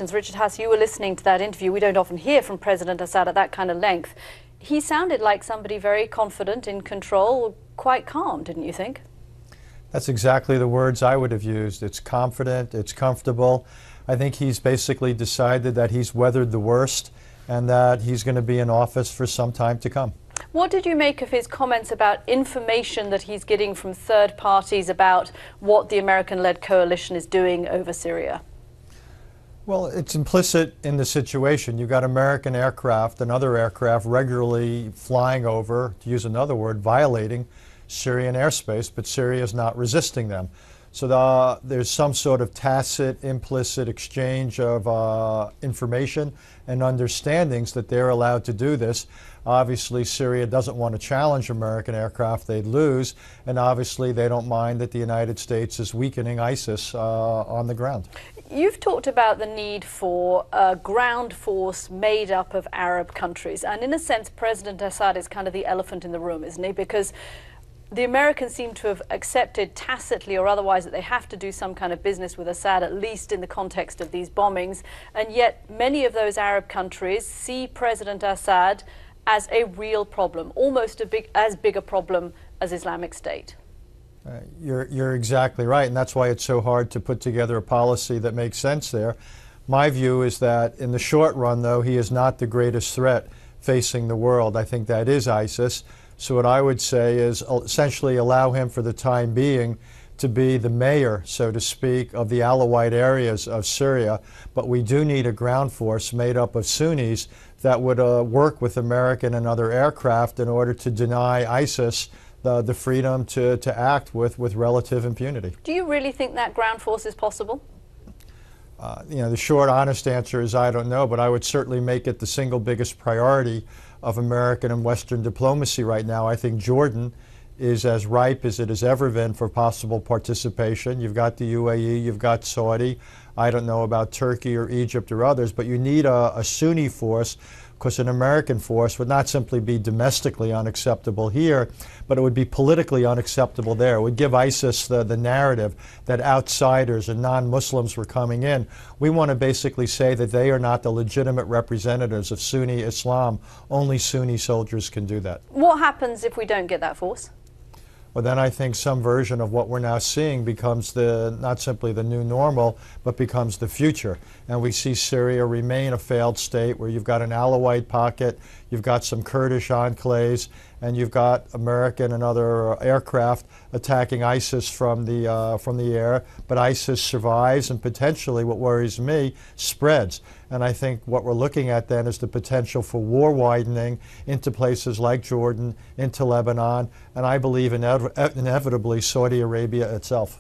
Richard Haas, you were listening to that interview. We don't often hear from President Assad at that kind of length. He sounded like somebody very confident, in control, quite calm, didn't you think? That's exactly the words I would have used. It's confident, it's comfortable. I think he's basically decided that he's weathered the worst and that he's going to be in office for some time to come. What did you make of his comments about information that he's getting from third parties about what the American-led coalition is doing over Syria? Well, it's implicit in the situation. You've got American aircraft and other aircraft regularly flying over, to use another word, violating Syrian airspace, but Syria is not resisting them. So there's some sort of tacit, implicit exchange of information and understandings that they're allowed to do this. Obviously, Syria doesn't want to challenge American aircraft. They'd lose. And obviously, they don't mind that the United States is weakening ISIS on the ground. You've talked about the need for a ground force made up of Arab countries. And in a sense, President Assad is kind of the elephant in the room, isn't he? Because the Americans seem to have accepted tacitly or otherwise that they have to do some kind of business with Assad, at least in the context of these bombings. And yet many of those Arab countries see President Assad as a real problem, almost as big a problem as Islamic State. You're exactly right, and that's why it's so hard to put together a policy that makes sense there. My view is that in the short run, though, he is not the greatest threat facing the world. I think that is ISIS. So what I would say is essentially allow him for the time being to be the mayor, so to speak, of the Alawite areas of Syria. But we do need a ground force made up of Sunnis that would work with American and other aircraft in order to deny ISIS the freedom to act with relative impunity. Do you really think that ground force is possible? The short, honest answer is I don't know, but I would certainly make it the single biggest priority of American and Western diplomacy right now. I think Jordan is as ripe as it has ever been for possible participation. You've got the UAE, you've got Saudi. I don't know about Turkey or Egypt or others, but you need a Sunni force, because an American force would not simply be domestically unacceptable here, but it would be politically unacceptable there. It would give ISIS the narrative that outsiders and non-Muslims were coming in. We want to basically say that they are not the legitimate representatives of Sunni Islam. Only Sunni soldiers can do that. What happens if we don't get that force? Well, then I think some version of what we're now seeing becomes not simply the new normal, but becomes the future. And we see Syria remain a failed state where you've got an Alawite pocket, you've got some Kurdish enclaves, and you've got American and other aircraft attacking ISIS from the air. But ISIS survives, and potentially, what worries me, spreads. And I think what we're looking at then is the potential for war widening into places like Jordan, into Lebanon, and I believe inevitably Saudi Arabia itself.